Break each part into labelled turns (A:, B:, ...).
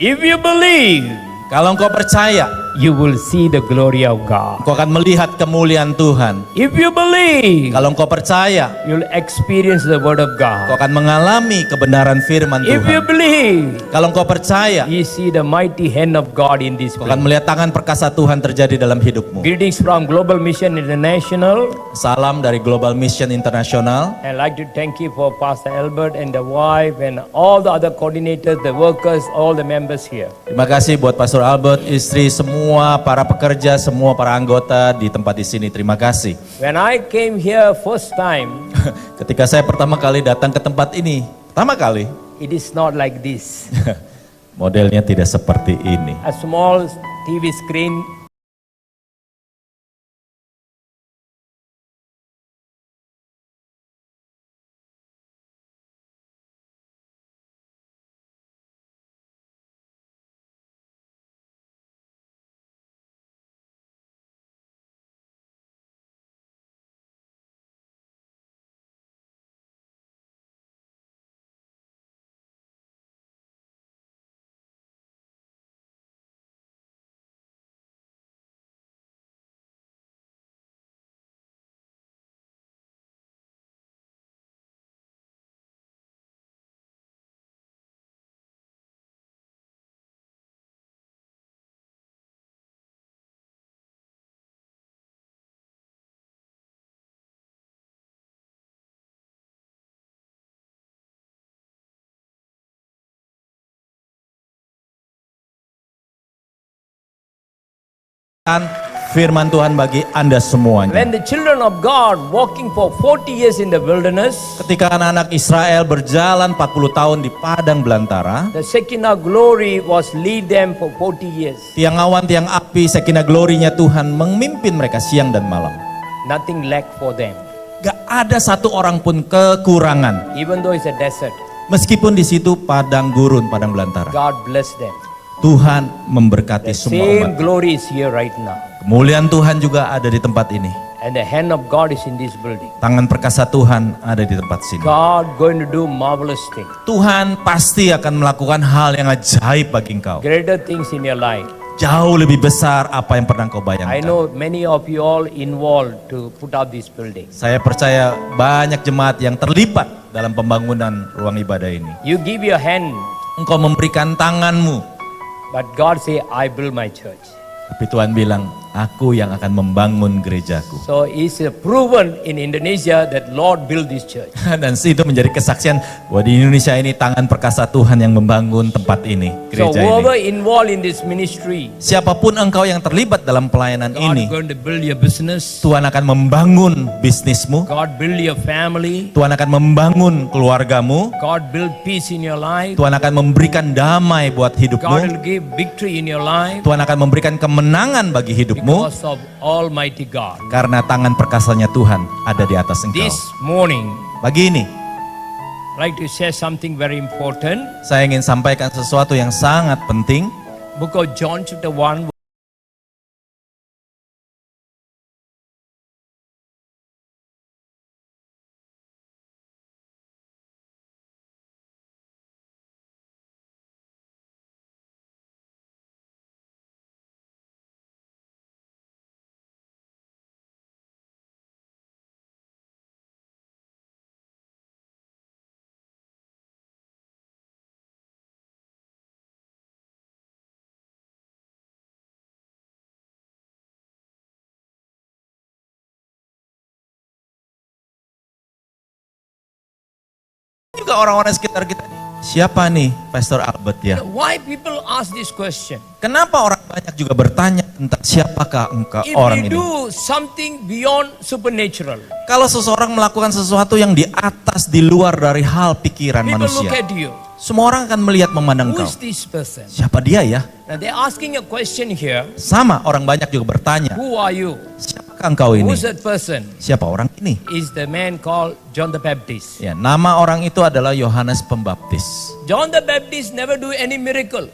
A: If you believe,
B: Kalau engkau percaya,
A: you will see the glory of God.
B: engkau akan melihat kemuliaan Tuhan.
A: If you believe,
B: Kalau engkau percaya,
A: you'll experience the word of
B: engkau
A: God.
B: akan mengalami kebenaran firman
A: If you
B: Tuhan.
A: believe,
B: Kalau engkau percaya,
A: you see the mighty hand of God in this
B: engkau akan
A: place.
B: melihat tangan perkasa Tuhan terjadi dalam hidupmu.
A: Greetings from Global Mission International.
B: Salam dari Global Mission International.
A: I'd like to thank you for Pastor Albert and the wife and all the other coordinators, the workers, all the members here.
B: Terima kasih buat Pastor Albert, istri, semua para pekerja, semua para anggota di tempat di sini. Terima kasih.
A: When I came here first time,
B: Ketika saya pertama kali datang ke tempat ini, pertama kali,
A: it is not like this.
B: modelnya tidak seperti ini.
A: A small TV screen.
B: Firman Tuhan bagi Anda semuanya.
A: When the children of God walking for 40 years in the wilderness,
B: Ketika anak-anak Israel berjalan 40 tahun di padang belantara,
A: the Shekinah glory was lead them for 40 years.
B: tiang awan, tiang api, Shekinah glorinya Tuhan memimpin mereka siang dan malam.
A: Nothing lack for them.
B: Gak ada satu orang pun kekurangan.
A: Even though it's a desert,
B: Meskipun di situ padang gurun, padang belantara.
A: God bless them.
B: Tuhan memberkati
A: The
B: semua
A: same
B: umat.
A: glory is here right now.
B: Kemuliaan Tuhan juga ada di tempat ini.
A: And the hand of God is in this building.
B: Tangan perkasa Tuhan ada di tempat sini.
A: God going to do marvelous things.
B: Tuhan pasti akan melakukan hal yang ajaib bagi engkau.
A: Greater things in your life.
B: Jauh lebih besar apa yang pernah kau
A: I
B: bayangkan.
A: know many of you all involved to put up this building.
B: Saya percaya banyak jemaat yang terlibat dalam pembangunan ruang ibadah ini.
A: You give your hand,
B: Engkau memberikan tanganmu,
A: but God say, I build my church.
B: tapi Tuhan bilang, aku yang akan membangun gerejaku.
A: So it's proven in Indonesia that Lord built this church.
B: Dan itu menjadi kesaksian bahwa di Indonesia ini tangan perkasa Tuhan yang membangun tempat ini,
A: So
B: gereja
A: whoever
B: ini.
A: involved in this ministry,
B: Siapapun engkau yang terlibat dalam pelayanan
A: God
B: ini,
A: going to build your business.
B: Tuhan akan membangun bisnismu,
A: God build your family.
B: Tuhan akan membangun keluargamu,
A: God build peace in your life.
B: Tuhan akan memberikan damai buat
A: God
B: hidupmu,
A: will give victory in your life
B: Tuhan akan memberikan kemenangan bagi hidupmu,
A: because of Almighty God.
B: karena tangan perkasanya Tuhan ada di atas engkau.
A: This morning,
B: Pagi ini,
A: I'd like to share something very important.
B: saya ingin sampaikan sesuatu yang sangat penting.
A: Book of John chapter 1.
B: Juga orang-orang sekitar kita, siapa nih Pastor Albert ya?
A: Why people ask this question?
B: Kenapa orang banyak juga bertanya tentang siapakah engkau
A: If
B: orang
A: we
B: ini?
A: do something beyond supernatural,
B: Kalau seseorang melakukan sesuatu yang di atas, di luar dari hal pikiran
A: people look
B: manusia,
A: at you.
B: semua orang akan melihat memandang
A: Who
B: kau.
A: is this person?
B: Siapa dia ya?
A: Now they're asking a question here.
B: Sama orang banyak juga bertanya,
A: Who are you?
B: siapakah engkau ini?
A: Who's that person?
B: Siapa orang ini?
A: Is the man called John the Baptist.
B: Ya, nama orang itu adalah Yohanes Pembaptis.
A: John the Baptist never do any miracle.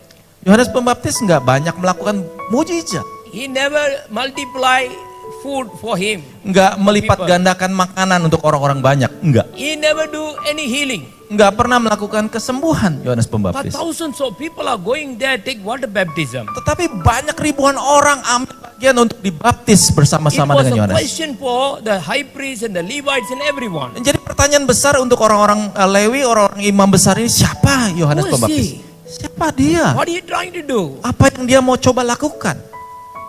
B: Yohanes Pembaptis nggak banyak melakukan mujizat,
A: He never multiply food for him.
B: nggak melipat gandakan makanan untuk orang-orang banyak, nggak.
A: He never do any healing.
B: nggak pernah melakukan kesembuhan Yohanes
A: But
B: Pembaptis.
A: thousands of people are going there take water baptism.
B: Tetapi banyak ribuan orang ambil bagian untuk dibaptis
A: It
B: bersama-sama
A: was
B: dengan
A: a
B: Yohanes.
A: question for the high priest and the Levites and everyone.
B: Jadi pertanyaan besar untuk orang-orang Lewi, orang-orang imam besar ini, siapa Yohanes
A: Who is
B: Pembaptis?
A: he?
B: Siapa dia?
A: What are you trying to do?
B: Apa yang dia mau coba lakukan?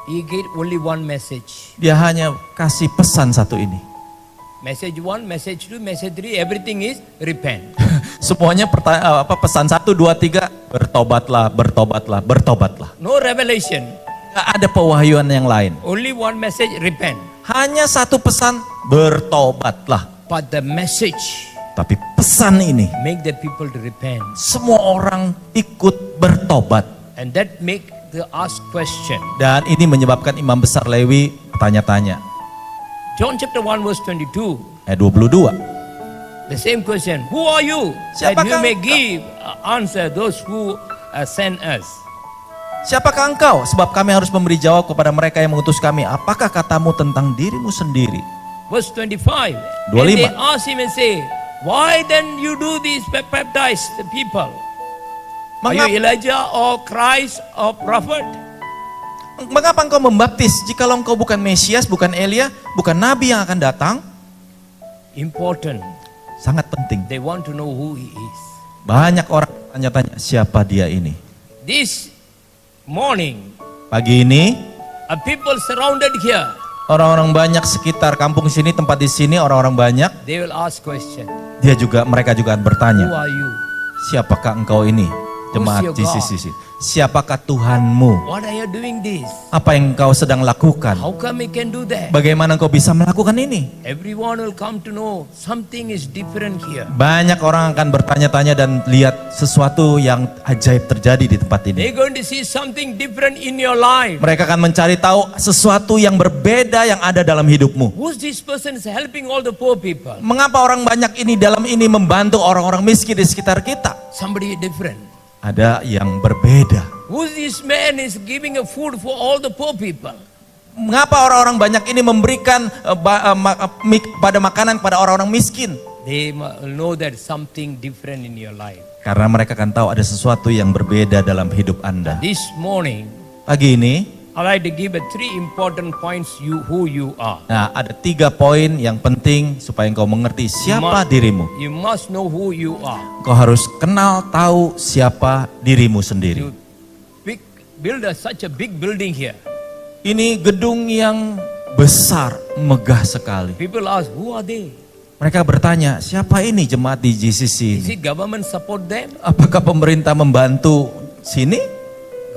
A: He gave only one message.
B: Dia hanya kasih pesan satu ini.
A: Message 1, message 2, message 3, everything is repent.
B: Semuanya pesan 1, 2, 3, bertobatlah, bertobatlah, bertobatlah.
A: No revelation.
B: Gak ada pewahyuan yang lain.
A: Only one message, repent.
B: Hanya satu pesan, bertobatlah.
A: But the message
B: Tapi pesan ini,
A: make the people to repent.
B: semua orang ikut bertobat.
A: And that make the ask question.
B: Dan ini menyebabkan imam besar Lewi tanya-tanya.
A: John chapter 1 verse 22.
B: Ayat 22.
A: The same question. Who are you? That you
B: Siapakah
A: may
B: engkau?
A: give answer those who send us.
B: Siapakah engkau? Sebab kami harus memberi jawab kepada mereka yang mengutus kami. Apakah katamu tentang dirimu sendiri?
A: Verse 25.
B: 25.
A: And they ask him and say, why then you do this baptize the people? Are
B: Mengapa,
A: you Elijah or Christ or prophet?
B: mengapa engkau membaptis jikalau engkau bukan Mesias, bukan Elia, bukan Nabi yang akan datang?
A: Important.
B: Sangat penting.
A: They want to know who he is.
B: Banyak orang tanya-tanya siapa dia ini.
A: This morning,
B: Pagi ini
A: people surrounded here,
B: orang-orang banyak sekitar kampung sini, tempat di sini orang-orang banyak.
A: they will ask question.
B: Mereka juga akan
A: Who
B: bertanya,
A: are you?
B: siapakah engkau ini? Jemaat
A: Who's your
B: GCC. Siapakah Tuhanmu?
A: What are you doing this?
B: Apa yang engkau sedang lakukan?
A: How come you can do that?
B: Bagaimana engkau bisa melakukan ini?
A: Everyone will come to know something is different here.
B: Banyak orang akan bertanya-tanya dan lihat sesuatu yang ajaib terjadi di tempat ini.
A: They're going to see something different in your life.
B: Mereka akan mencari tahu sesuatu yang berbeda yang ada dalam hidupmu.
A: Who's this person is helping all the poor people?
B: Mengapa orang banyak ini dalam ini membantu orang-orang miskin di sekitar kita?
A: Somebody different.
B: Ada yang berbeda.
A: Who's this man is giving a food for all the poor people?
B: Mengapa orang-orang banyak ini memberikan pada makanan pada orang-orang miskin?
A: They know that something different in your life.
B: Karena mereka akan tahu ada sesuatu yang berbeda dalam hidup Anda.
A: This morning,
B: Pagi ini,
A: I'd like to give three important points who you are.
B: nah ada 3 poin yang penting supaya engkau mengerti siapa dirimu.
A: You must know who you are.
B: Engkau harus kenal tahu siapa dirimu sendiri.
A: You build such a big building here.
B: Ini gedung yang besar, megah sekali.
A: People ask, who are they?
B: Mereka bertanya, siapa ini jemaat di GCC
A: Is
B: ini?
A: it government support them?
B: Apakah pemerintah membantu sini?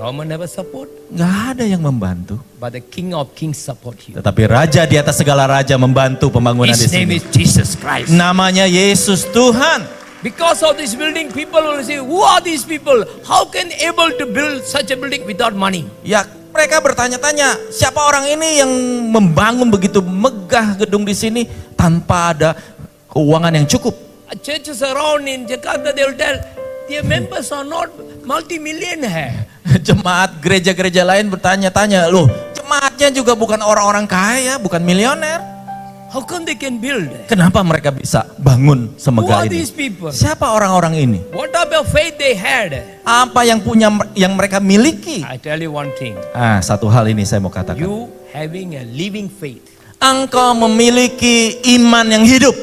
A: Government never support.
B: Nggak ada yang membantu.
A: But the King of Kings support you.
B: Tetapi Raja di atas segala raja membantu pembangunan di
A: His name
B: sini.
A: is Jesus Christ.
B: Namanya Yesus Tuhan.
A: Because of this building, people will say, who are these people? How can able to build such a building without money?
B: Ya, mereka bertanya-tanya, siapa orang ini yang membangun begitu megah gedung di sini tanpa ada keuangan yang cukup?
A: Churches around in Jakarta, they will tell, their members are not multi-millionaire.
B: Jemaat gereja-gereja lain bertanya-tanya, loh, jemaatnya juga bukan orang-orang kaya, bukan milioner.
A: How come they can build?
B: Kenapa mereka bisa bangun
A: Who
B: semegah
A: are
B: ini?
A: these people?
B: Siapa orang-orang ini?
A: What type of faith they had?
B: Apa yang mereka miliki?
A: I tell you one thing.
B: Satu hal ini saya mau katakan.
A: You having a living faith.
B: Engkau memiliki iman yang hidup.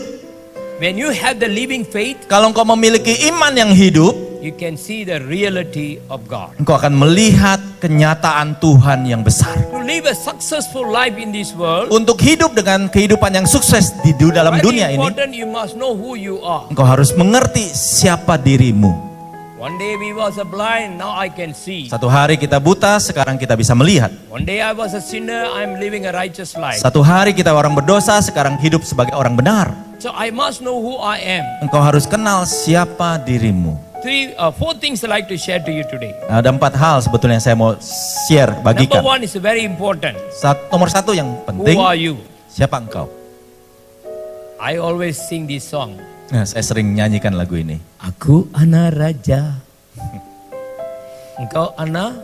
A: When you have the living faith,
B: Kalau engkau memiliki iman yang hidup,
A: you can see the reality of God.
B: engkau akan melihat kenyataan Tuhan yang besar.
A: To live a successful life in this world,
B: Untuk hidup dengan kehidupan yang sukses di dalam
A: very
B: dunia ini,
A: important you must know who you are.
B: engkau harus mengerti siapa dirimu.
A: One day we was a blind, now I can see.
B: Satu hari kita buta, sekarang kita bisa melihat.
A: One day I was a sinner, I'm living a righteous life.
B: Satu hari kita orang berdosa, sekarang hidup sebagai orang benar.
A: So I must know who I am.
B: Engkau harus kenal siapa dirimu.
A: Four things I like to share to you today.
B: Ada 4 hal sebetulnya yang saya mau share,
A: Number
B: bagikan.
A: one is very important.
B: Nomor 1 yang penting,
A: Who are you?
B: siapa engkau?
A: I always sing this song.
B: Nah, saya sering nyanyikan lagu ini.
A: Aku anak raja. Engkau anak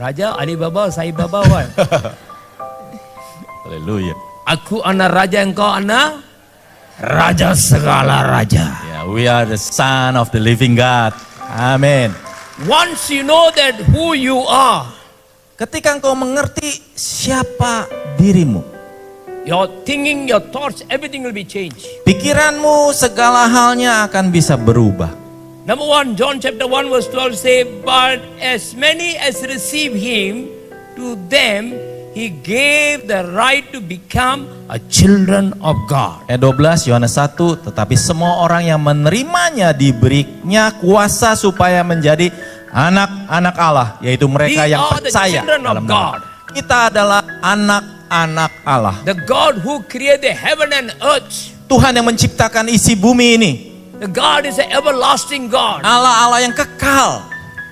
A: raja, Alibaba, Sai Baba.
B: Haleluya.
A: Aku anak raja, engkau anak
B: Raja segala raja. Yeah, we are the son of the living God. Amin.
A: Once you know that who you are,
B: Ketika engkau mengerti siapa dirimu,
A: your thinking, your thoughts, everything will be changed.
B: pikiranmu segala halnya akan bisa berubah.
A: Number 1, John chapter 1 verse 12 say, but as many as receive him, to them he gave the right to become a children of God.
B: Ayat 12 Yohanes 1, tetapi semua orang yang menerimanya diberinya kuasa supaya menjadi anak-anak Allah, yaitu mereka
A: We
B: yang
A: are the
B: percaya
A: children of
B: dalam
A: God.
B: nama. Kita adalah anak-anak Allah.
A: The God who created heaven and earth.
B: Tuhan yang menciptakan isi bumi ini.
A: The God is an everlasting God.
B: Allah yang kekal.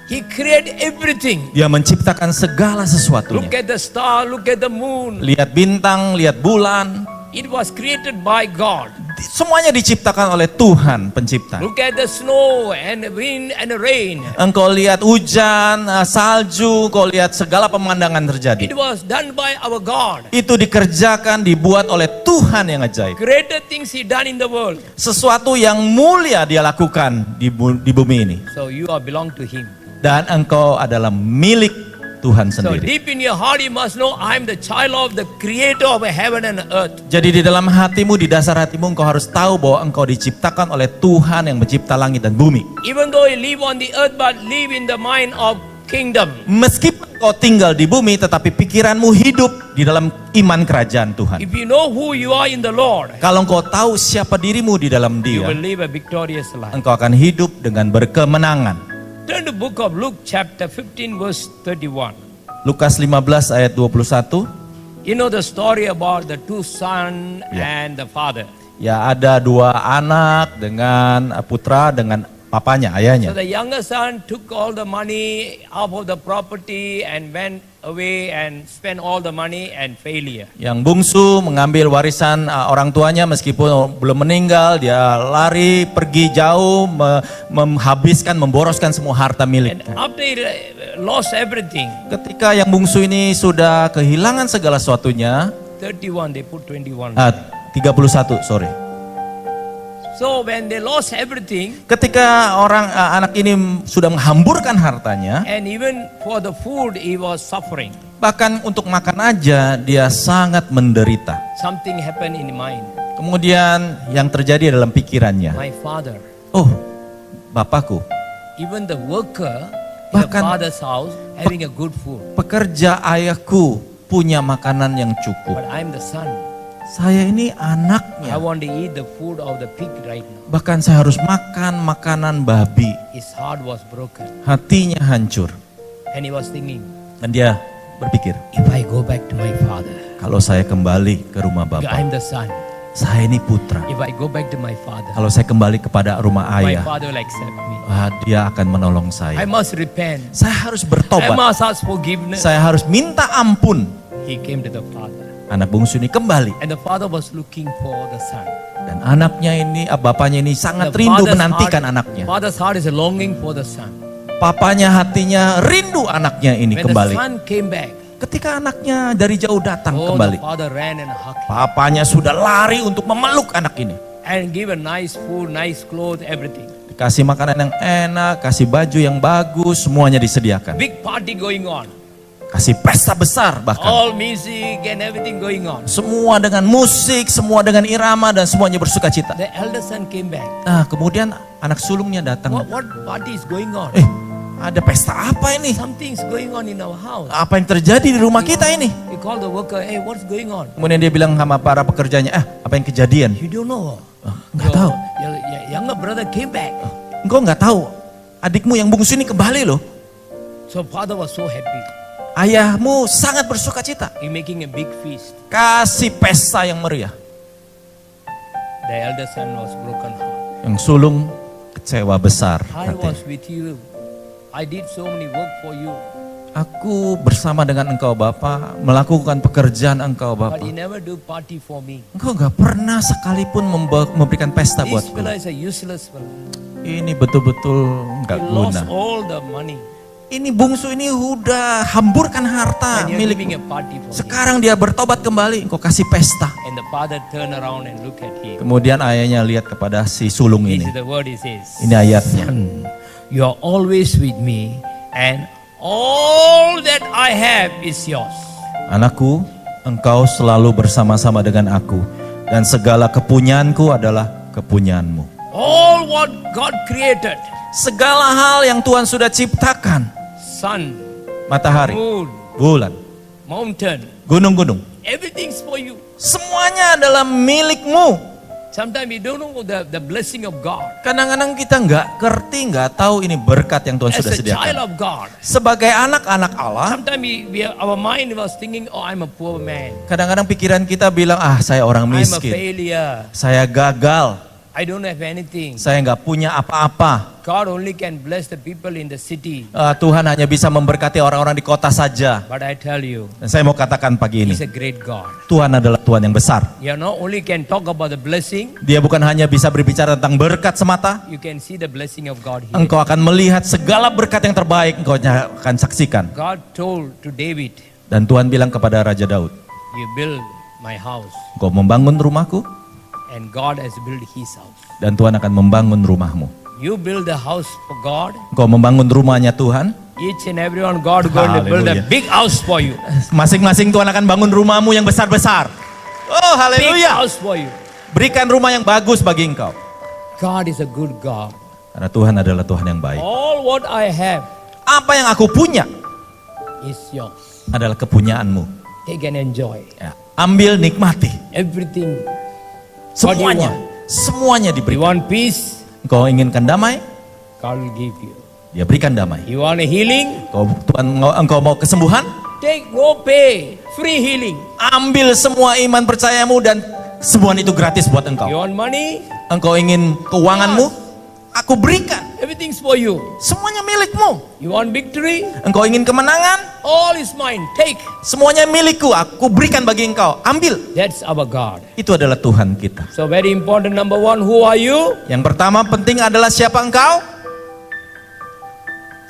A: He created everything.
B: Dia menciptakan segala
A: Look
B: sesuatunya.
A: at the star, look at the moon.
B: Lihat bintang, lihat bulan.
A: It was created by God.
B: Semuanya diciptakan oleh Tuhan pencipta.
A: Look at the snow and the wind and the rain.
B: Engkau lihat hujan, salju, engkau lihat segala pemandangan terjadi.
A: It was done by our God.
B: Itu dikerjakan, dibuat oleh Tuhan yang ajaib.
A: Greater things He done in the world.
B: Sesuatu yang mulia dia lakukan di bumi ini.
A: So you are belong to Him.
B: Dan engkau adalah milik Tuhan
A: So
B: sendiri.
A: deep in your heart you must know I am the child of the Creator of heaven and earth.
B: Jadi di dalam hatimu, di dasar hatimu engkau harus tahu bahwa engkau diciptakan oleh Tuhan yang mencipta langit dan bumi.
A: Even though you live on the earth but live in the mind of kingdom.
B: Meskipun engkau tinggal di bumi, tetapi pikiranmu hidup di dalam iman kerajaan Tuhan.
A: If you know who you are in the Lord,
B: Kalau engkau tahu siapa dirimu di dalam
A: you
B: Dia,
A: will live a victorious life.
B: engkau akan hidup dengan berkemenangan.
A: Turn to book of Luke chapter 15 verse 31.
B: Lukas 15 ayat 21.
A: You know the story about the two sons
B: Yeah.
A: and the father.
B: Ya, ada dua anak dengan putra dengan papanya,
A: So
B: ayahnya.
A: the younger son took all the money out of the property and went away and spent all the money and failure.
B: Yang bungsu mengambil warisan orang tuanya meskipun belum meninggal, dia lari pergi jauh, menghabiskan, memboroskan semua harta
A: And
B: miliknya.
A: after he lost everything,
B: Ketika yang bungsu ini sudah kehilangan segala sesuatunya,
A: 31, they put 21.
B: 31, sorry.
A: So when they lost everything,
B: Ketika anak ini sudah menghamburkan hartanya,
A: and even for the food he was suffering.
B: bahkan untuk makan aja dia sangat menderita.
A: Something happened in mind.
B: Kemudian yang terjadi dalam pikirannya,
A: My father,
B: oh, bapakku,
A: even the worker in the
B: Bahkan-
A: father's house having a good food.
B: pekerja ayahku punya makanan yang cukup.
A: But I'm the son.
B: Saya ini
A: I
B: anaknya.
A: want to eat the food of the pig right now.
B: Bahkan saya harus makan makanan babi.
A: His heart was broken.
B: Hatinya hancur.
A: And he was thinking,
B: Dan dia berpikir,
A: if I go back to my father,
B: kalau saya kembali ke rumah
A: I'm
B: bapak,
A: the son.
B: saya ini putra.
A: If I go back to my father,
B: Kalau saya kembali kepada rumah
A: my
B: ayah,
A: father will accept me.
B: dia akan menolong
A: I
B: saya.
A: must repent.
B: Saya harus
A: I
B: bertobat.
A: must ask forgiveness.
B: Saya harus minta ampun.
A: He came to the father.
B: Anak bungsu ini kembali.
A: And the father was looking for the son.
B: Dan anaknya ini, bapaknya ini sangat
A: The
B: rindu
A: father's
B: menantikan
A: heart-
B: anaknya.
A: Father's heart is longing for the son.
B: Papanya hatinya rindu anaknya ini
A: When the
B: kembali.
A: son came back,
B: Ketika anaknya dari jauh datang
A: oh,
B: kembali,
A: the father ran and hugged him
B: papanya sudah lari untuk memeluk anak ini.
A: and give a nice food, nice clothes, everything.
B: Dikasih makanan yang enak, kasih baju yang bagus, semuanya disediakan.
A: Big party going on.
B: Kasih pesta besar bahkan.
A: All music and everything going on.
B: Semua dengan musik, semua dengan irama, dan semuanya bersuka cita.
A: The elder son came back.
B: Nah, kemudian anak sulungnya datang.
A: What party is going on?
B: Ada pesta apa ini?
A: Something's going on in our house.
B: Apa yang terjadi di rumah kita ini?
A: We call the worker, hey, what's going on?
B: Kemudian dia bilang sama para pekerjanya, apa yang kejadian?
A: You don't know.
B: Nggak tahu.
A: Your younger brother came back.
B: Engkau nggak tahu. Adikmu yang bungsu ini kembali loh.
A: So father was so happy.
B: Ayahmu sangat bersuka cita.
A: He making a big feast.
B: Kasih pesta yang meriah.
A: The elder son was broken heart.
B: Yang sulung kecewa besar
A: I
B: hati.
A: was with you. I did so many work for you.
B: Aku bersama dengan engkau Bapa, melakukan pekerjaan engkau
A: But
B: Bapa.
A: you never do party for me.
B: Engkau nggak pernah sekalipun memberikan pesta
A: This
B: buatku.
A: fellow is a useless fellow.
B: Ini betul-betul
A: He
B: nggak
A: lost
B: guna.
A: all the money.
B: Ini bungsu ini udah hamburkan harta
A: And you're
B: milik.
A: giving a party for him.
B: Sekarang dia bertobat kembali, engkau kasih pesta.
A: And the father turn around and look at him.
B: Kemudian ayahnya lihat kepada si sulung
A: This
B: ini.
A: is the word he says.
B: Ini ayatnya.
A: You are always with me, and all that I have is yours.
B: Anakku, engkau selalu bersama-sama dengan aku, dan segala kepunyaanku adalah kepunyaanmu.
A: All what God created,
B: Segala hal yang Tuhan sudah ciptakan,
A: sun,
B: matahari,
A: moon,
B: bulan,
A: mountain,
B: gunung-gunung,
A: everything's for you.
B: semuanya adalah milikmu.
A: Sometimes we don't know the blessing of God.
B: Kadang-kadang kita nggak ngerti, nggak tahu ini berkat yang Tuhan
A: As
B: sudah
A: a child
B: sediakan.
A: of God,
B: Sebagai anak-anak Allah,
A: sometimes our mind was thinking, oh, I'm a poor man.
B: kadang-kadang pikiran kita bilang, saya orang
A: I'm a
B: miskin,
A: failure.
B: saya gagal,
A: I don't have anything.
B: saya nggak punya apa-apa.
A: God only can bless the people in the city.
B: Tuhan hanya bisa memberkati orang-orang di kota saja.
A: But I tell you,
B: Dan saya mau katakan pagi ini,
A: He's a great God.
B: Tuhan adalah Tuhan yang besar.
A: You not only can talk about the blessing,
B: Dia bukan hanya bisa berbicara tentang berkat semata,
A: you can see the blessing of God here.
B: engkau akan melihat segala berkat yang terbaik, engkau akan saksikan.
A: God told to David,
B: Dan Tuhan bilang kepada Raja Daud,
A: you build my house.
B: engkau membangun rumahku,
A: And God has built his house.
B: dan Tuhan akan membangun rumahmu.
A: You build the house for God.
B: Engkau membangun rumahnya Tuhan,
A: Each and everyone, God going to build a
B: Hallelujah.
A: big house for you.
B: masing-masing Tuhan akan bangun rumahmu yang besar-besar. Oh,
A: Big
B: haleluya.
A: house for you.
B: Berikan rumah yang bagus bagi engkau.
A: God is a good God.
B: Karena Tuhan adalah Tuhan yang baik.
A: All what I have
B: Apa yang aku punya
A: is yours.
B: adalah kepunyaanmu.
A: Take and enjoy.
B: Ya, ambil, nikmati.
A: Everything. What do you
B: Semuanya,
A: want?
B: semuanya
A: You
B: diberikan.
A: want peace?
B: Engkau inginkan damai,
A: God will give you.
B: Dia berikan damai.
A: You want a healing?
B: Engkau mau kesembuhan,
A: Take, no pay. Free healing.
B: ambil semua iman percayamu dan semua itu gratis buat engkau.
A: You want money?
B: Engkau ingin keuanganmu, aku berikan.
A: Everything's for you.
B: Semuanya milikmu.
A: You want victory?
B: Engkau ingin kemenangan,
A: All is mine. Take.
B: semuanya milikku, aku berikan bagi engkau. Ambil.
A: That's our God.
B: Itu adalah Tuhan kita.
A: So very important. Number one, who are you?
B: Yang pertama penting adalah siapa engkau?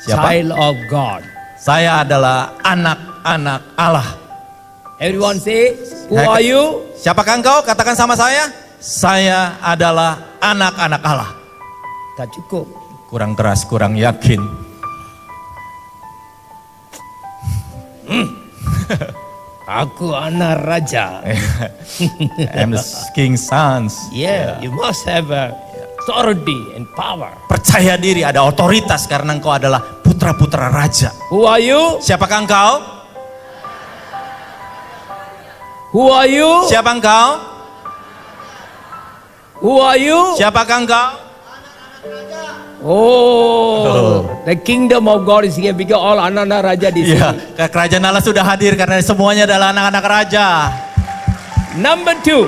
B: Siapa?
A: Child of God.
B: Saya adalah anak-anak Allah.
A: Everyone say, who
B: Saya-
A: are you?
B: Siapakah engkau? Katakan sama saya. Saya adalah anak-anak Allah.
A: Tak cukup.
B: Kurang keras, kurang yakin.
A: Aku anak raja.
B: I'm the king's sons.
A: Yeah, you must have authority and power.
B: Percaya diri, ada otoritas karena engkau adalah putra-putra raja.
A: Who are you?
B: Siapakah engkau?
A: Who are you?
B: Siapa engkau?
A: Who are you?
B: Siapakah engkau?
A: Oh, the kingdom of God is here because all anak-anak raja di sini.
B: Iya, kerajaan Allah sudah hadir karena semuanya adalah anak-anak raja.
A: Number two,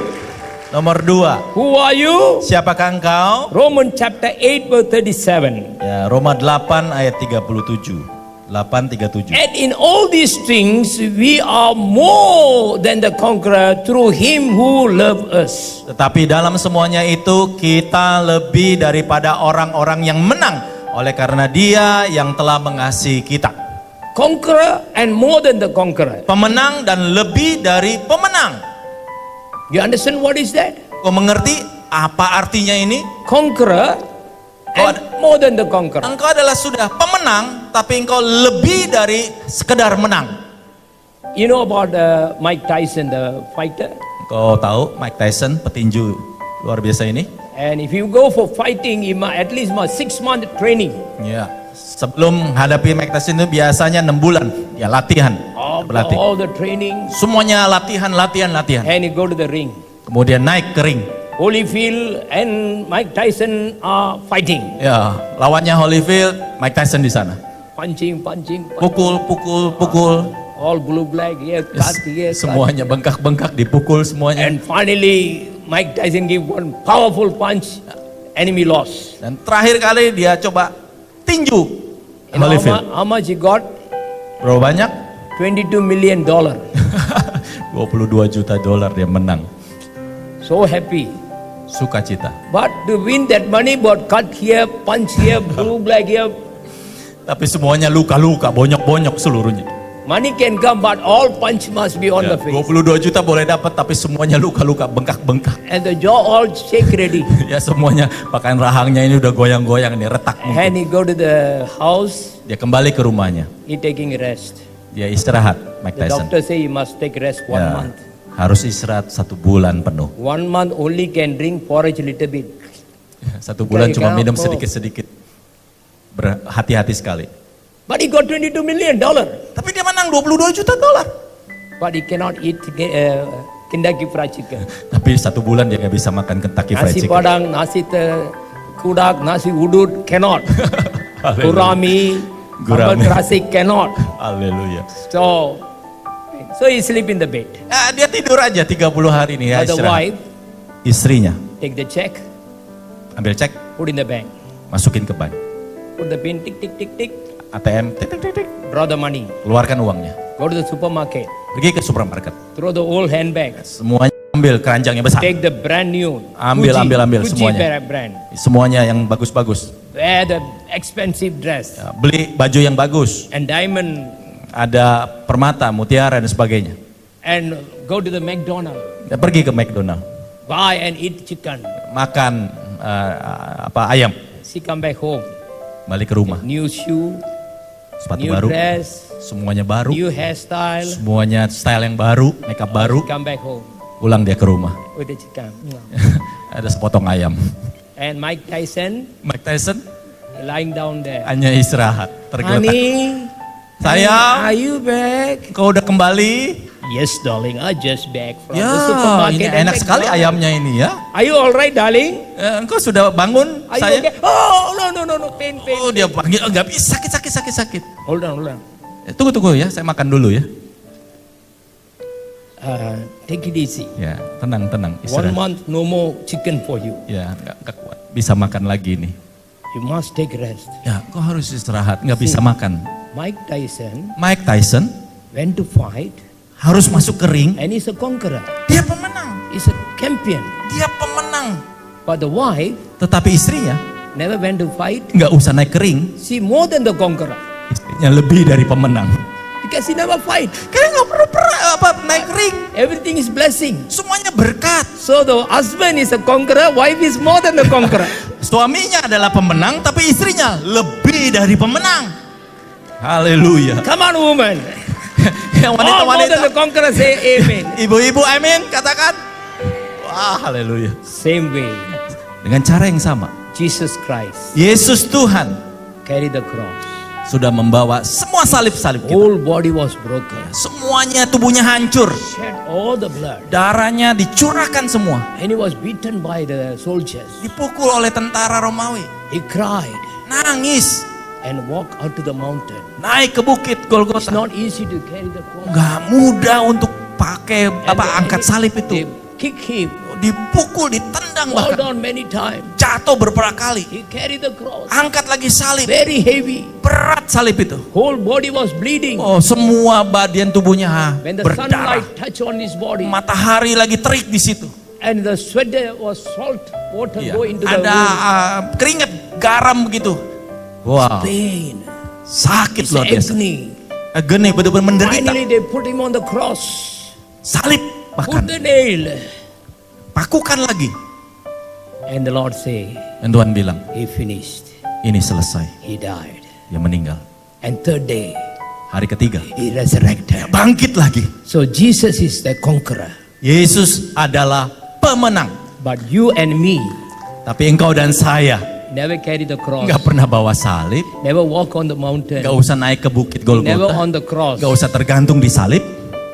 B: Nomor 2,
A: who are you?
B: siapakah engkau?
A: Romans chapter 8 verse 37.
B: Ya, Roma 8 ayat 37. 8:37.
A: And in all these things we are more than the conqueror through him who loved us.
B: Tetapi dalam semuanya itu kita lebih daripada orang-orang yang menang oleh karena Dia yang telah mengasihi kita.
A: Conqueror and more than the conqueror.
B: Pemenang dan lebih dari pemenang.
A: You understand what is that?
B: Kau mengerti apa artinya ini?
A: Conqueror and more than the conqueror.
B: Engkau adalah sudah pemenang, tapi engkau lebih dari sekedar menang.
A: You know about Mike Tyson, the fighter?
B: Kau tahu Mike Tyson, petinju luar biasa ini?
A: And if you go for fighting, you must at least 6 months training.
B: Ya. Sebelum hadapi Mike Tyson itu biasanya 6 bulan ya latihan, berlatih.
A: All the training,
B: Semuanya latihan.
A: and you go to the ring.
B: Kemudian naik ke ring.
A: Holyfield and Mike Tyson are fighting.
B: Ya, lawannya Holyfield, Mike Tyson di sana.
A: Punching.
B: Pukul.
A: All blue black here, cut here, cut.
B: Semuanya bengkak-bengkak, dipukul semuanya.
A: And finally, Mike Tyson give one powerful punch. Enemy lost.
B: Dan terakhir kali dia coba tinju
A: You know
B: Holyfield.
A: how much he got?
B: Berapa banyak?
A: $22 million.
B: 22 juta dolar dia menang.
A: So happy.
B: Sukacita.
A: But to win that money, but cut here, punch here, blue black here.
B: Tapi semuanya luka-luka, bonyok-bonyok seluruhnya.
A: Money can come, but all punch must be on
B: Ya,
A: the face.
B: 22 juta boleh dapat, tapi semuanya luka-luka, bengkak-bengkak.
A: And the jaw all shake ready.
B: Ya semuanya, bahkan rahangnya ini udah goyang-goyang nih, retak mungkin.
A: And he go to the house,
B: Dia kembali ke rumahnya,
A: he taking rest.
B: dia istirahat, Mike
A: The
B: Tyson.
A: doctor say he must take rest 1
B: Ya,
A: month.
B: harus istirahat 1 bulan penuh.
A: 1 month only can drink porridge little bit.
B: Ya, 1 bulan
A: Kayak
B: cuma
A: apa?
B: minum sedikit-sedikit. Berhati-hati sekali.
A: But he got $22 million.
B: Tapi dia menang 22 juta dolar.
A: But he cannot eat Kentucky Fried Chicken.
B: Tapi 1 bulan dia nggak bisa makan Kentucky Fried
A: Nasi
B: Chicken.
A: Padang, nasi kudak, nasi udud cannot. Gurami,
B: Gurami.
A: sambal terasi cannot.
B: Haleluya.
A: So he sleep in the bed.
B: Ya, dia tidur aja 30 hari nih ya,
A: But the
B: istirahat.
A: wife
B: Istrinya
A: take the check,
B: ambil cek,
A: put in the bank.
B: masukin ke bank.
A: Put the pin, tick, tick, tick, tick.
B: ATM, tik, tik, tik, tik.
A: Draw the money.
B: Keluarkan uangnya.
A: Go to the supermarket.
B: Pergi ke supermarket.
A: Throw the old handbag.
B: Semuanya ambil, keranjangnya besar.
A: Take the brand new.
B: Ambil, ambil
A: Gucci
B: semuanya.
A: brand.
B: Semuanya yang bagus-bagus.
A: Wear the expensive dress.
B: Ya, beli baju yang bagus.
A: And diamond.
B: Ada permata, mutiara dan sebagainya.
A: And go to the McDonald's.
B: Ya, pergi ke McDonald.
A: Buy and eat chicken.
B: Makan ayam.
A: She come back home.
B: Balik ke rumah.
A: New shoe.
B: Sepatu
A: New
B: baru.
A: dress.
B: Semuanya baru.
A: New hairstyle.
B: Semuanya style yang baru, makeup baru.
A: Come back home
B: Pulang dia ke rumah.
A: with the chicken.
B: Ada sepotong ayam.
A: And Mike Tyson
B: Mike Tyson
A: lying down there.
B: hanya istirahat, tergeletak.
A: Honey,
B: Sayang,
A: are you back?
B: kau udah kembali?
A: Yes, darling. I just back from
B: Ya,
A: the supermarket.
B: ini
A: and
B: enak sekali
A: McDonald's.
B: ayamnya ini ya.
A: Are you all right, darling?
B: Engkau sudah bangun,
A: Are
B: sayang?
A: you okay? Oh, no. Pain.
B: Oh, dia panggil, oh, nggak bisa, sakit.
A: Hold on.
B: Tunggu ya, saya makan dulu ya.
A: Take it easy.
B: Ya, tenang,
A: 1
B: istirahat.
A: month, no more chicken for you.
B: Ya, nggak kuat, bisa makan lagi nih.
A: You must take rest.
B: Ya, kau harus istirahat, nggak bisa makan.
A: Mike Tyson
B: Mike Tyson
A: went to fight
B: harus masuk ke ring.
A: and he's a conqueror.
B: Dia pemenang,
A: He's a champion.
B: dia pemenang.
A: But the wife
B: Tetapi istrinya
A: never went to fight.
B: nggak usah naik ke ring,
A: She more than the conqueror.
B: istrinya lebih dari pemenang.
A: Because he never fight.
B: Karena nggak perlu naik ring,
A: Everything is blessing.
B: semuanya berkat.
A: So the husband is a conqueror, wife is more than the conqueror.
B: Suaminya adalah pemenang, tapi istrinya lebih dari pemenang. Haleluya.
A: Come on, woman.
B: Yang
A: All more than
B: wanita-wanita,
A: the conqueror say amen.
B: ibu-ibu, amin, katakan. Wah, haleluya.
A: Same way,
B: Dengan cara yang sama,
A: Jesus Christ
B: Yesus Tuhan
A: carried the cross.
B: sudah membawa semua salib-salib kita.
A: Whole body was broken.
B: Semuanya tubuhnya hancur.
A: Shed all the blood.
B: Darahnya dicurahkan semua.
A: And he was beaten by the soldiers.
B: Dipukul oleh tentara Romawi.
A: He cried
B: Nangis.
A: and walked out to the mountain.
B: Naik ke bukit
A: It's
B: Golgota.
A: not easy to carry the cross.
B: Gak mudah untuk pakai
A: And the
B: angkat
A: enemy-
B: salib
A: They
B: itu.
A: kick him,
B: Dipukul, ditendang
A: fall
B: bahkan.
A: down many times.
B: Jatuh beberapa kali.
A: He carried the cross.
B: Angkat lagi salib.
A: Very heavy.
B: Berat salib itu.
A: Whole body was bleeding.
B: Oh, semua bagian tubuhnya
A: When the
B: berdarah.
A: sunlight touched on his body,
B: Matahari lagi terik di situ.
A: and the sweat was salt water
B: Iya.
A: go into the
B: Ada
A: wound.
B: keringat garam begitu. Wow,
A: Pain.
B: sakit
A: It's
B: luar biasa.
A: agony.
B: Agony, betul-betul menderita.
A: Finally they put him on the cross.
B: Salib
A: Put
B: bahkan.
A: the nail.
B: Pakukan lagi.
A: And the Lord say,
B: Dan Tuhan bilang,
A: he finished.
B: ini selesai.
A: He died.
B: Dia meninggal.
A: And third day,
B: Hari ketiga,
A: he resurrected.
B: bangkit lagi.
A: So Jesus is the conqueror.
B: Yesus adalah pemenang.
A: But you and me
B: Tapi engkau dan saya
A: never carry the cross.
B: nggak pernah bawa salib.
A: Never walk on the mountain.
B: Nggak usah naik ke bukit
A: Never
B: Golgota.
A: on the cross.
B: Nggak usah tergantung di salib.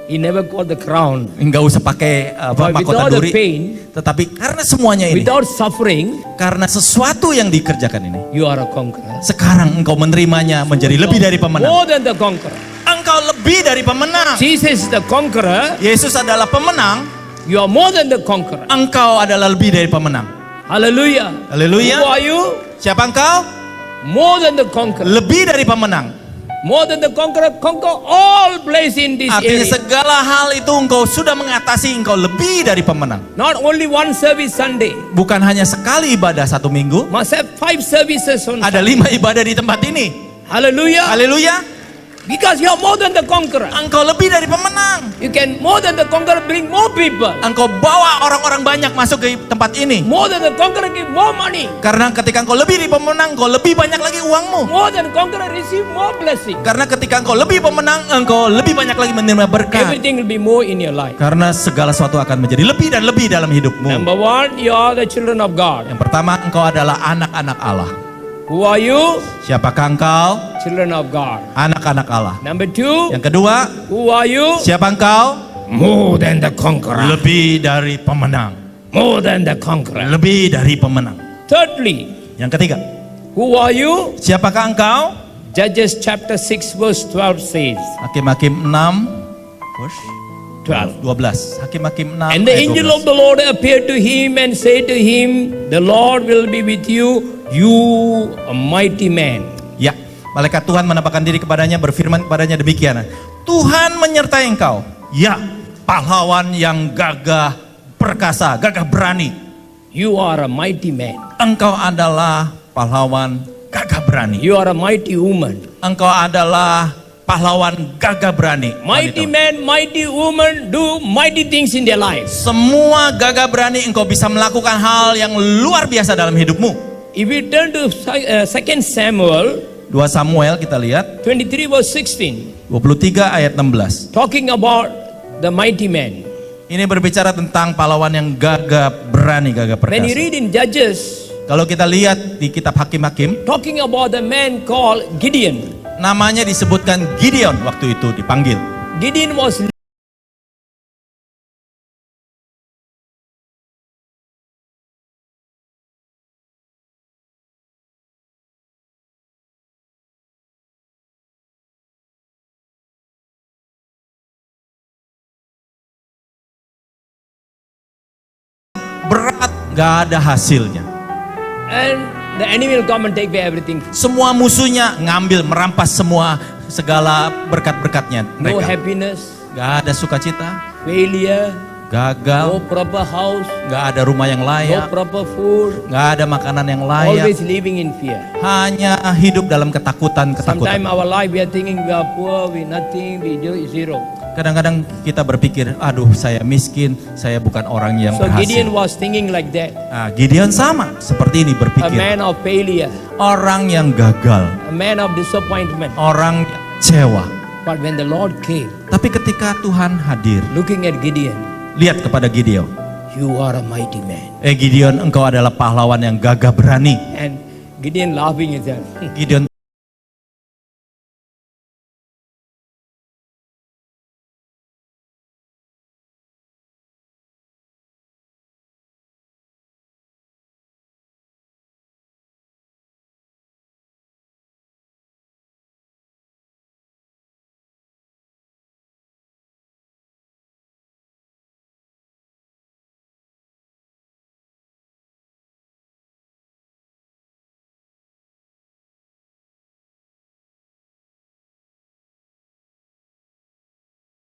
A: He never got the crown.
B: Nggak usah pakai
A: But
B: mahkota
A: without the
B: duri.
A: pain,
B: Tetapi karena semuanya ini,
A: without suffering,
B: karena sesuatu yang dikerjakan ini,
A: you are a conqueror.
B: sekarang engkau menerimanya menjadi lebih dari pemenang.
A: More than the conqueror.
B: Engkau lebih dari pemenang.
A: Jesus is the conqueror.
B: Yesus adalah pemenang.
A: You are more than the conqueror.
B: Engkau adalah lebih dari pemenang.
A: Hallelujah.
B: Haleluya.
A: Who are you?
B: Siapa engkau?
A: More than the conqueror.
B: Lebih dari pemenang.
A: More than the conqueror. Conquer all place in this
B: Artinya
A: area.
B: segala hal itu engkau sudah mengatasi, engkau lebih dari pemenang.
A: Not only one service Sunday.
B: Bukan hanya sekali ibadah satu minggu.
A: Must have 5 services on
B: Ada 5 ibadah di tempat ini.
A: Hallelujah.
B: Haleluya.
A: Because you are more than the conqueror.
B: Engkau lebih dari pemenang.
A: You can more than the conqueror bring more people.
B: Engkau bawa orang-orang banyak masuk ke tempat ini.
A: More than the conqueror give more money.
B: Karena ketika engkau lebih dari pemenang, engkau lebih banyak lagi uangmu.
A: More than conqueror receive more blessing.
B: Karena ketika engkau lebih pemenang, engkau lebih banyak lagi menerima berkat.
A: Everything will be more in your life.
B: Karena segala sesuatu akan menjadi lebih dan lebih dalam hidupmu.
A: Number one, you are the children of God.
B: Yang pertama, engkau adalah anak-anak Allah.
A: Who are you?
B: Siapakah engkau?
A: Children of God.
B: Anak-anak Allah.
A: Number two,
B: Yang kedua,
A: who are you?
B: siapa engkau?
A: More than the conqueror.
B: Lebih dari pemenang.
A: More than the conqueror.
B: Lebih dari pemenang.
A: Thirdly,
B: Yang ketiga,
A: who are you?
B: siapakah engkau?
A: Judges chapter 6 verse 12 says.
B: Hakim-hakim 6 verse
A: 12.
B: 12. Hakim-hakim 6
A: And the
B: ayat
A: angel
B: 12.
A: of the Lord appeared to him and said to him, the Lord will be with you, you a mighty man.
B: Ya, malaikat Tuhan menampakkan diri kepadanya, berfirman kepadanya demikian. Tuhan menyertai engkau. Ya, pahlawan yang gagah perkasa, gagah berani.
A: You are a mighty man.
B: Engkau adalah pahlawan gagah berani.
A: You are a mighty woman.
B: Engkau adalah pahlawan gagah berani.
A: Mighty
B: Wanita.
A: man, mighty woman do mighty things in their lives.
B: Semua gagah berani engkau bisa melakukan hal yang luar biasa dalam hidupmu.
A: If we turn to 2 Samuel
B: 2 Samuel kita lihat
A: 23 verse 16,
B: 23 ayat 16.
A: talking about the mighty man.
B: Ini berbicara tentang pahlawan yang gagah berani, gagah
A: When you
B: perkasa.
A: read in Judges,
B: Kalau kita lihat di kitab Hakim-hakim,
A: talking about the man called Gideon.
B: namanya disebutkan Gideon waktu itu dipanggil.
A: Gideon was
B: Berat, gak ada hasilnya.
A: and the enemy will come and take away everything.
B: Semua musuhnya ngambil, merampas semua segala berkat-berkatnya
A: No
B: mereka.
A: happiness,
B: Gak ada sukacita,
A: failure, no
B: gagal,
A: proper house,
B: gak ada rumah yang
A: no
B: layak,
A: proper food,
B: gak ada makanan yang layak.
A: always living in fear.
B: Hanya hidup dalam ketakutan.
A: Sometimes our life we are thinking we are poor, we nothing, we do zero.
B: Kadang-kadang kita berpikir, aduh saya miskin, saya bukan orang yang
A: So
B: berhasil.
A: Gideon was thinking like that.
B: Nah, Gideon sama seperti ini
A: A
B: berpikir.
A: man of failure,
B: Orang yang gagal,
A: a man of disappointment.
B: orang yang kecewa.
A: But when the Lord came,
B: Tapi ketika Tuhan hadir,
A: looking at Gideon,
B: lihat kepada Gideon.
A: you are a mighty man.
B: Gideon, engkau adalah pahlawan yang gagah berani.
A: And Gideon laughing at that.
B: Gideon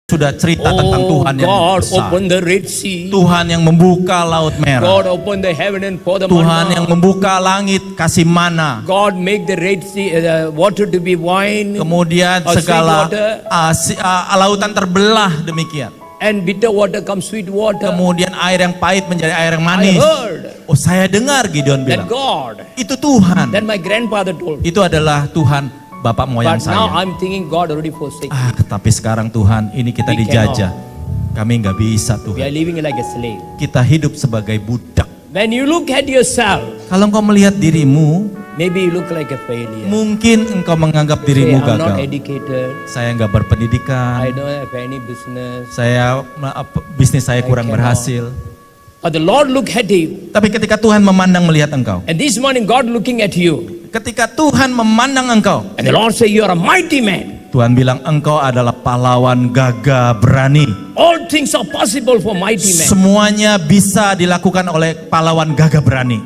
B: sudah cerita tentang
A: Oh,
B: Tuhan yang
A: God
B: besar.
A: open the Red Sea.
B: Tuhan yang membuka laut merah.
A: God open the heaven and pour the
B: Tuhan yang
A: manna.
B: membuka langit, kasih mana.
A: God make the Red Sea, the water to be wine.
B: Kemudian
A: Sweet
B: segala
A: water.
B: lautan terbelah demikian.
A: And bitter water comes sweet water.
B: Kemudian air yang pahit menjadi air yang
A: I
B: manis.
A: heard
B: Oh, saya dengar Gideon bilang.
A: that God,
B: Itu Tuhan.
A: that my grandfather told me.
B: Itu adalah Tuhan bapak moyang
A: But now
B: saya.
A: I'm thinking God already forsake.
B: Tapi sekarang Tuhan, ini kita
A: We
B: dijajah. Kami nggak bisa
A: We are
B: Tuhan.
A: living like a slave.
B: Kita hidup sebagai budak.
A: When you look at yourself,
B: Kalau engkau melihat dirimu,
A: maybe you look like a failure.
B: mungkin engkau menganggap
A: Say,
B: dirimu
A: I'm not
B: gagal.
A: educated.
B: Saya nggak berpendidikan.
A: I don't have any business.
B: Bisnis saya
A: I
B: kurang
A: cannot.
B: berhasil.
A: But the Lord look at you.
B: Tapi ketika Tuhan memandang melihat engkau,
A: And this morning God looking at you.
B: ketika Tuhan memandang engkau,
A: And the Lord say you are a mighty man.
B: Tuhan bilang engkau adalah pahlawan gagah berani.
A: All things are possible for mighty man.
B: Semuanya bisa dilakukan oleh pahlawan gagah berani.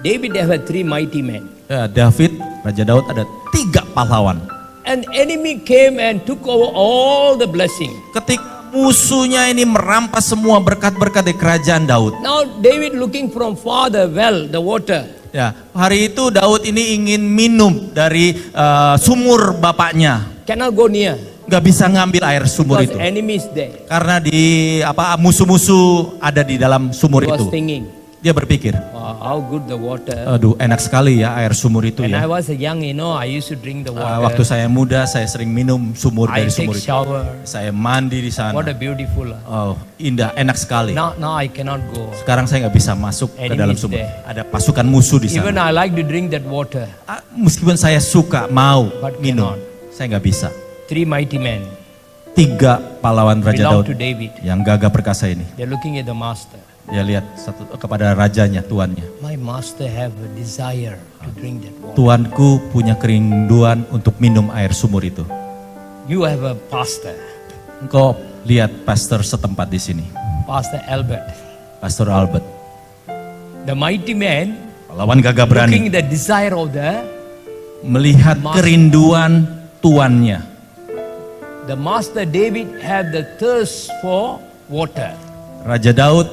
A: David have 3 mighty men.
B: David, Raja Daud ada 3 pahlawan.
A: An enemy came and took over all the blessing.
B: Ketika musuhnya ini merampas semua berkat-berkat di kerajaan Daud.
A: Now David looking from far the well, the water.
B: Ya, hari itu Daud ini ingin minum dari sumur bapaknya.
A: Cannot go near.
B: Nggak bisa ngambil air sumur
A: Because
B: itu.
A: enemies there.
B: Karena musuh-musuh ada di dalam sumur
A: He was
B: itu.
A: thinking,
B: Dia berpikir,
A: wow, how good the water.
B: aduh enak sekali ya air sumur itu
A: When I
B: ya.
A: was young, I used to drink the
B: Waktu
A: water.
B: saya muda saya sering minum sumur
A: I
B: dari
A: take
B: sumur itu.
A: shower.
B: Saya mandi di sana.
A: What a beautiful.
B: Oh, indah, enak sekali.
A: Now I cannot go.
B: Sekarang saya nggak bisa masuk ke dalam
A: Enemies
B: sumur.
A: there.
B: Ada pasukan musuh di
A: Even
B: sana.
A: I like to drink that water.
B: Meskipun saya suka mau
A: But
B: minum,
A: cannot.
B: saya nggak bisa.
A: 3 mighty men
B: 3 pahlawan Raja
A: belong
B: Daud
A: to David.
B: yang gagah perkasa ini.
A: They're looking at the master.
B: Dia lihat kepada rajanya, tuannya.
A: My master have a desire to drink that water.
B: Tuanku punya kerinduan untuk minum air sumur itu.
A: You have a pastor,
B: Engkau lihat pastor setempat di sini,
A: Pastor Albert.
B: Pastor Albert.
A: The mighty man
B: Pahlawan gagah
A: looking
B: berani
A: the desire of the
B: melihat kerinduan tuannya.
A: The master David had the thirst for water.
B: Raja Daud,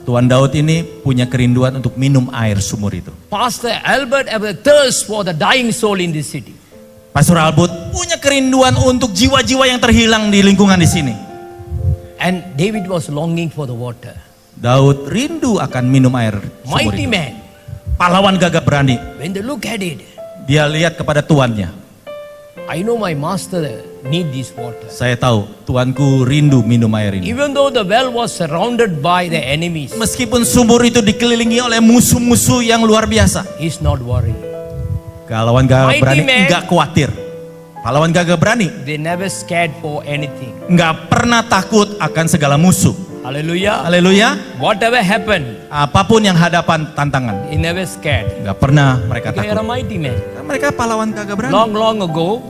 B: Tuan Daud ini punya kerinduan untuk minum air sumur itu.
A: Pastor Albert have a thirst for the dying soul in this city.
B: Pastor Albert punya kerinduan untuk jiwa-jiwa yang terhilang di lingkungan di sini.
A: And David was longing for the water.
B: Daud rindu akan minum air sumur
A: Mighty
B: itu.
A: man,
B: Pahlawan gagah berani.
A: when they look at it,
B: Dia lihat kepada tuannya.
A: I know my master need this water.
B: Saya tahu tuanku rindu minum air ini.
A: Even though the well was surrounded by the enemies,
B: Meskipun sumur itu dikelilingi oleh musuh-musuh yang luar biasa.
A: he's not worried.
B: Pahlawan gagah
A: Mighty
B: berani
A: man.
B: enggak khawatir. Pahlawan gagah berani
A: They never scared for anything.
B: enggak pernah takut akan segala musuh.
A: Hallelujah.
B: Haleluya.
A: Whatever happened,
B: Apapun yang hadapan tantangan,
A: he never scared.
B: enggak pernah mereka
A: They are a
B: takut.
A: mighty man.
B: Mereka pahlawan gagah berani.
A: Long ago,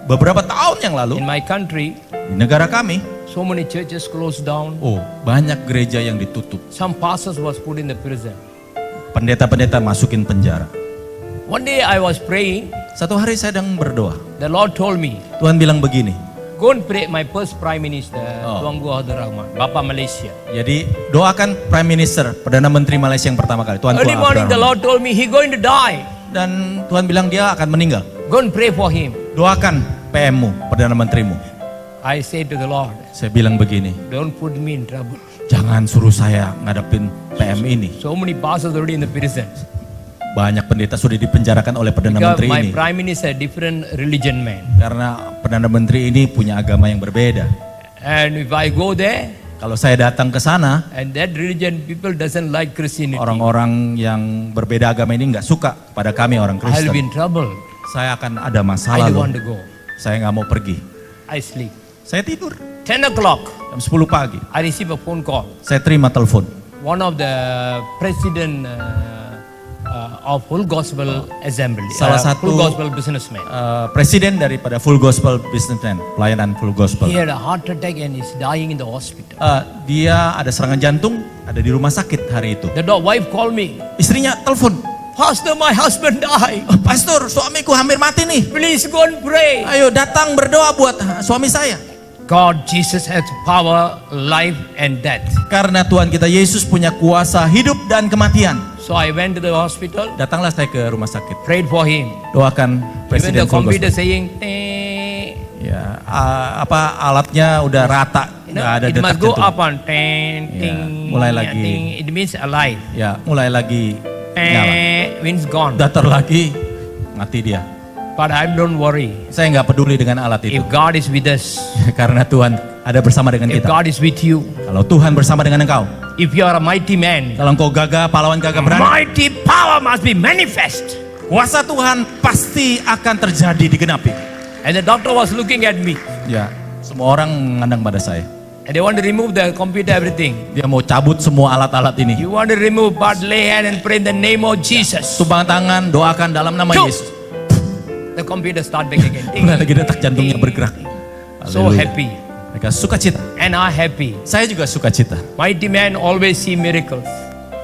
B: Beberapa tahun yang lalu
A: in my country,
B: di negara kami,
A: so many churches closed down.
B: banyak gereja yang ditutup.
A: Some pastors was put in the prison.
B: Pendeta-pendeta masukin penjara.
A: One day I was praying.
B: Satu hari saya sedang berdoa.
A: The Lord told me,
B: Tuhan bilang begini.
A: go and pray my first prime minister, Tuanku Abdul Rahman, Bapa Malaysia.
B: Jadi doakan Prime Minister, Perdana Menteri Malaysia yang pertama kali. Tuanku
A: Early morning the
B: Abdul Rahman.
A: Lord told me he going to die.
B: Dan Tuhan bilang dia akan meninggal.
A: Go and pray for him.
B: Doakan PM-mu, Perdana Menterimu.
A: I said to the Lord,
B: Saya bilang begini,
A: don't put me in trouble.
B: jangan suruh saya ngadepin PM ini.
A: So many pastors already in the prison.
B: Banyak pendeta sudah dipenjarakan oleh Perdana
A: Because
B: Menteri
A: my
B: ini.
A: prime minister different religion man.
B: Karena Perdana Menteri ini punya agama yang berbeda.
A: And if I go there,
B: Kalau saya datang ke sana,
A: and that religion people doesn't like Christianity,
B: orang-orang yang berbeda agama ini nggak suka pada kami orang
A: I'll be
B: Kristen.
A: in trouble.
B: Saya akan ada
A: I
B: masalah
A: don't
B: loh.
A: want to go.
B: Saya nggak mau pergi.
A: I sleep.
B: Saya tidur
A: 10 o'clock,
B: jam 10 pagi.
A: I receive a phone call.
B: Saya terima telepon.
A: One of the president of Full Gospel Assembly,
B: Salah satu-
A: Full Gospel businessman.
B: Presiden daripada Full Gospel Businessman, pelayanan Full Gospel.
A: He had a heart attack and is dying in the hospital.
B: Dia ada serangan jantung, ada di rumah sakit hari itu.
A: The wife called me,
B: Istrinya telepon,
A: Pastor, my husband died.
B: Pastor, suamiku hampir mati nih.
A: Please go and pray.
B: Ayo datang berdoa buat suami saya.
A: God, Jesus has power, life and death.
B: Karena Tuhan kita Yesus punya kuasa hidup dan kematian.
A: So I went to the hospital,
B: Datanglah saya ke rumah sakit.
A: prayed for him.
B: Doakan
A: Even
B: Presiden
A: the
B: Full
A: computer
B: Gospel.
A: saying,
B: Ya, alatnya udah rata, nggak ada
A: it
B: detak
A: must go
B: jantung.
A: up on ting,
B: Ya,
A: ting,
B: mulai lagi.
A: ting. It means alive.
B: Ya, mulai lagi nyala.
A: Means gone.
B: Datar lagi, mati dia.
A: But I don't worry.
B: Saya nggak peduli dengan alat itu.
A: If God is with us,
B: Karena Tuhan ada bersama dengan
A: if
B: kita.
A: God is with you,
B: Kalau Tuhan bersama dengan engkau,
A: if you are a mighty man,
B: kalau engkau gagah, pahlawan gagah berani,
A: mighty power must be manifest.
B: kuasa Tuhan pasti akan terjadi digenapi.
A: And the doctor was looking at me.
B: Ya, semua orang mengandang pada saya.
A: And they want to remove the computer, everything.
B: Dia mau cabut semua alat-alat ini.
A: You want to remove, but lay hand and pray in the name of Jesus.
B: Tumpang tangan, doakan dalam nama
A: Cuk.
B: Yesus.
A: The computer start back again. Ting,
B: Mulai lagi detak jantungnya bergerak.
A: So
B: Haleluya.
A: happy.
B: Mereka sukacita.
A: And I happy.
B: Saya juga sukacita.
A: Mighty man always see miracles.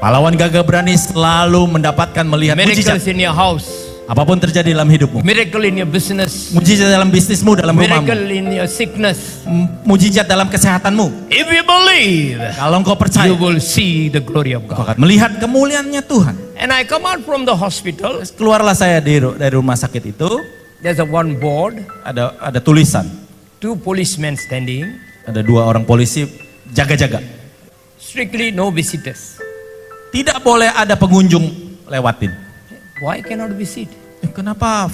B: Pahlawan gagah berani selalu mendapatkan melihat
A: Miracles
B: mujizat.
A: in your house.
B: Apapun terjadi dalam hidupmu,
A: miracle in your business,
B: mujizat dalam bisnismu, dalam rumahmu,
A: miracle in your sickness.
B: mujizat dalam kesehatanmu.
A: If you believe,
B: Kalau engkau percaya,
A: you will see the glory of
B: engkau
A: God.
B: akan melihat kemuliaannya Tuhan.
A: And I come out from the hospital.
B: Keluarlah saya dari rumah sakit itu,
A: There's a one board,
B: ada tulisan,
A: 2 policemen standing.
B: ada 2 orang polisi jaga-jaga.
A: Strictly no visitors.
B: Tidak boleh ada pengunjung lewatin.
A: Why cannot visit?
B: Kenapa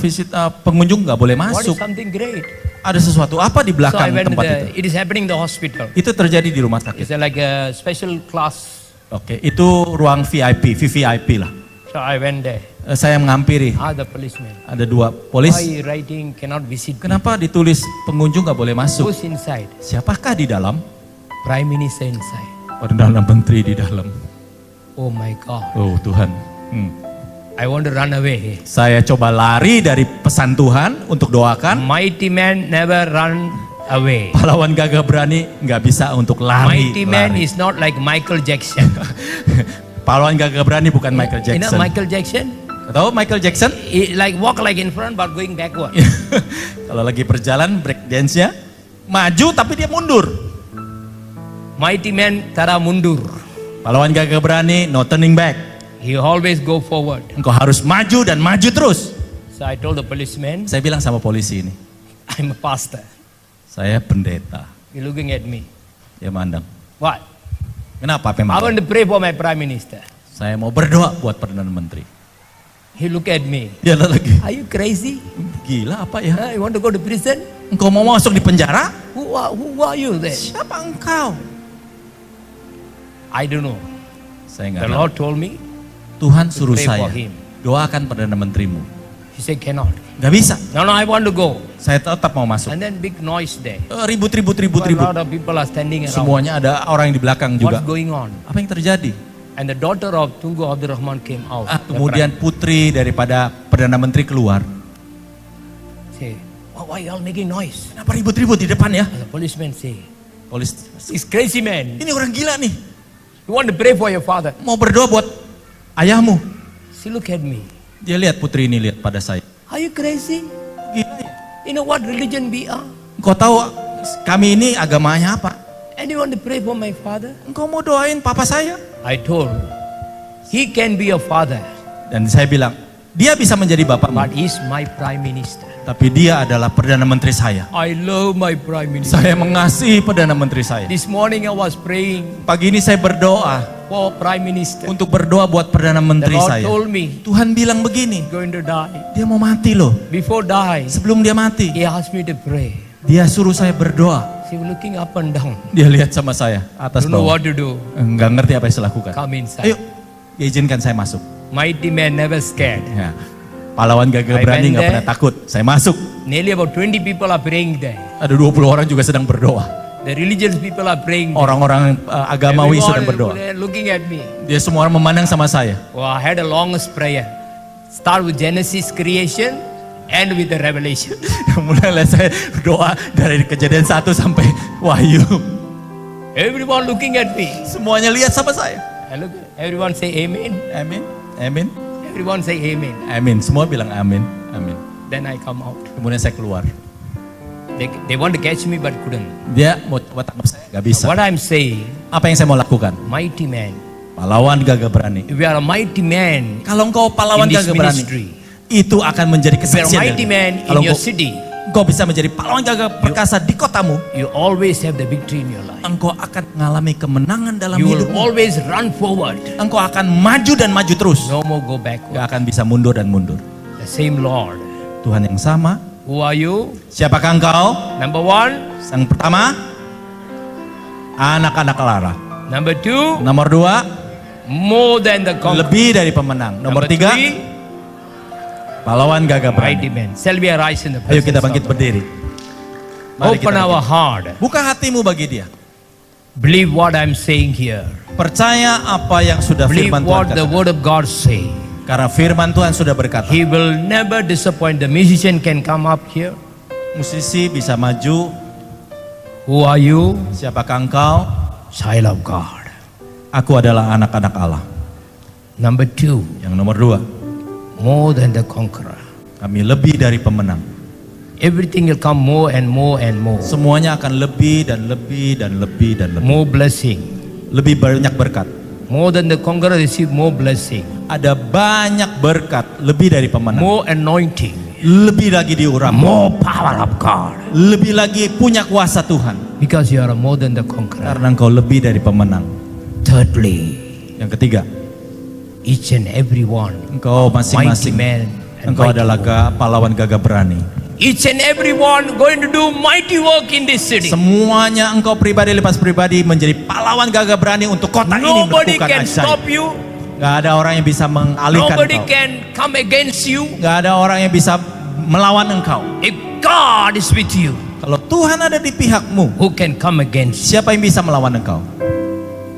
B: pengunjung nggak boleh
A: What is
B: masuk?
A: something great?
B: Ada sesuatu apa di
A: So I
B: belakang
A: went to
B: tempat itu?
A: it is happening in the hospital.
B: Itu terjadi di rumah sakit.
A: It's like a special class.
B: Oke, itu ruang VIP, VVIP lah.
A: So I went there.
B: Saya mengampiri,
A: The policeman.
B: ada 2 polis.
A: Why writing cannot visit?
B: Kenapa ditulis pengunjung nggak boleh masuk?
A: Who's inside?
B: Siapakah di dalam?
A: Prime Minister inside.
B: Perdana Menteri di dalam.
A: Oh my God.
B: Oh Tuhan.
A: I want to run away.
B: Saya coba lari dari pesan Tuhan untuk doakan.
A: Mighty man never run away.
B: Pahlawan gagah berani nggak bisa untuk lari.
A: Mighty man
B: lari.
A: is not like Michael Jackson.
B: Pahlawan gagah berani bukan Michael
A: You know
B: Jackson.
A: Michael Jackson?
B: Tahu Michael Jackson?
A: He like walk like in front but going backward.
B: Kalau lagi berjalan break dance-nya maju tapi dia mundur.
A: Mighty man tara mundur.
B: Pahlawan gagah berani no turning back.
A: He always go forward.
B: Engkau harus maju dan maju terus.
A: So I told the policeman,
B: Saya bilang sama polisi ini,
A: I'm a pastor.
B: saya pendeta.
A: He looking at me.
B: Dia mandang.
A: What?
B: Kenapa
A: I
B: memang?
A: want to pray for my prime minister.
B: Saya mau berdoa buat Perdana Menteri.
A: He look at me.
B: Dia lagi,
A: Are you crazy?
B: gila apa ya?
A: You want to go to prison?
B: Engkau mau masuk di penjara?
A: Who are you then?
B: Siapa engkau?
A: I don't know.
B: Saya
A: The
B: nggak tahu.
A: Lord told me.
B: Tuhan suruh
A: pray
B: saya
A: for him.
B: doakan Perdana Menterimu.
A: He said cannot.
B: Gak bisa.
A: No, I want to go.
B: Saya tetap mau masuk.
A: And then big noise there.
B: Ribut.
A: A lot of people are standing around.
B: Semuanya ada orang yang di belakang
A: What's
B: juga.
A: going on?
B: Apa yang terjadi?
A: And the daughter of Tunku Abdul Rahman came out.
B: Kemudian putri daripada Perdana Menteri keluar.
A: Say, why y'all making noise?
B: Kenapa ribut-ribut di depan ya?
A: And the policeman say,
B: Polis,
A: he's crazy man.
B: ini orang gila nih.
A: You want to pray for your father?
B: Mau berdoa buat ayahmu.
A: She look at me.
B: Dia lihat putri ini lihat pada saya.
A: Are you crazy?
B: Gila ya.
A: You know what religion we are?
B: Engkau tahu kami ini agamanya apa?
A: And you want to pray for my father?
B: Engkau mau doain papa saya?
A: I told, he can be a father,
B: Dan saya bilang, dia bisa menjadi bapakmu.
A: but he's my prime minister.
B: Tapi dia adalah Perdana Menteri saya.
A: I love my prime minister.
B: Saya mengasihi Perdana Menteri saya.
A: This morning I was praying
B: Pagi ini saya berdoa
A: for prime minister.
B: untuk berdoa buat Perdana
A: The
B: Menteri
A: Lord
B: saya.
A: told me,
B: Tuhan bilang begini,
A: going to die.
B: dia mau mati loh.
A: Before die,
B: Sebelum dia mati,
A: he asked me to pray.
B: dia suruh saya berdoa.
A: She was looking up and down.
B: Dia lihat sama saya, atas
A: Don't know
B: bawah.
A: what to do.
B: Enggak ngerti apa yang saya lakukan.
A: Come inside.
B: Ayo, izinkan saya masuk.
A: Mighty man never scared.
B: Ya. Pahlawan gagah
A: I
B: berani
A: went
B: nggak
A: there.
B: pernah takut. Saya masuk.
A: Nearly about 20 people are praying there.
B: Ada 20 orang juga sedang berdoa.
A: The religious people are praying there.
B: Orang-orang agamawi sedang berdoa.
A: Everyone looking at me.
B: Dia semua orang memandang sama saya.
A: Oh, I had a longest prayer. Start with Genesis creation, end with the revelation.
B: Mulai saya doa dari Kejadian 1 sampai Wahyu.
A: Everyone looking at me.
B: Semuanya lihat sama saya.
A: I look, everyone say amen.
B: Amin. Amin.
A: Everyone say amen.
B: Amin. Semua bilang amin. Amin.
A: Then I come out.
B: Kemudian saya keluar.
A: They want to catch me but couldn't.
B: Dia mau tangkap saya, gak bisa.
A: What I'm saying,
B: Apa yang saya mau lakukan?
A: mighty man.
B: Pahlawan gagah berani.
A: If we are a mighty man,
B: Kalau engkau pahlawan
A: In this
B: gagah berani,
A: ministry.
B: itu akan menjadi
A: if we are a
B: kesaksian.
A: mighty man
B: Kalau
A: in your
B: engkau,
A: city,
B: engkau bisa menjadi pahlawan gagah perkasa di kotamu,
A: you always have the victory in your life.
B: engkau akan mengalami kemenangan dalam
A: You will
B: hidupmu.
A: always run forward.
B: Engkau akan maju dan maju terus.
A: No more go backward.
B: Gak akan bisa mundur dan mundur.
A: The same Lord.
B: Tuhan yang sama.
A: Who are you?
B: Siapakah engkau?
A: Number one.
B: Yang pertama, anak-anak Allah.
A: Number two.
B: Nomor 2,
A: More than the conqueror.
B: lebih dari pemenang. Nomor
A: Number
B: 3,
A: three,
B: pahlawan gagah
A: mighty
B: berani.
A: man. Shall we arise in the
B: Ayo
A: presence
B: kita bangkit
A: of the Lord?
B: berdiri. Mari
A: Open
B: kita
A: our
B: bangkit.
A: heart.
B: Buka hatimu bagi dia.
A: Believe what I'm saying here.
B: Percaya apa yang sudah
A: Believe
B: firman Tuhan
A: what the
B: katakan.
A: word of God say.
B: Karena firman Tuhan sudah berkata,
A: He will never disappoint. The musician can come up here.
B: musisi bisa maju.
A: Who are you?
B: Siapakah engkau?
A: Child of God.
B: Aku adalah anak-anak Allah.
A: Number two.
B: Yang nomor 2,
A: More than the conqueror.
B: Kami lebih dari pemenang.
A: Everything will come more and more and more.
B: Semuanya akan lebih dan lebih dan lebih dan lebih.
A: More blessing.
B: Lebih banyak berkat.
A: More than the conqueror receive more blessing.
B: Ada banyak berkat lebih dari pemenang.
A: More anointing.
B: Lebih lagi diurapi.
A: More power of God.
B: Lebih lagi punya kuasa Tuhan.
A: Because you are more than the conqueror.
B: Karena engkau lebih dari pemenang.
A: Thirdly,
B: Yang ketiga,
A: each and every one,
B: engkau
A: mighty
B: masing-masing,
A: man and
B: engkau
A: mighty
B: adalah
A: woman.
B: pahlawan gagah berani.
A: Each and every one going to do mighty work in this city.
B: Semuanya engkau pribadi lepas pribadi menjadi pahlawan gagah berani untuk kota ini
A: Nobody
B: melakukan
A: can stop
B: ajaib.
A: you.
B: Gak ada orang yang bisa mengalihkan
A: Nobody
B: engkau.
A: can come against you.
B: Gak ada orang yang bisa melawan engkau.
A: If God is with you,
B: Kalau Tuhan ada di pihakmu,
A: who can come against you?
B: siapa yang bisa melawan engkau?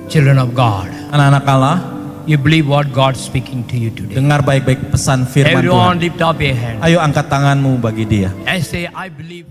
A: Children of God,
B: Anak-anak Allah,
A: you believe what God is speaking to you today.
B: dengar baik-baik pesan firman Tuhan.
A: Everyone lift up your hand
B: Ayo angkat tanganmu bagi dia.
A: and say, I believe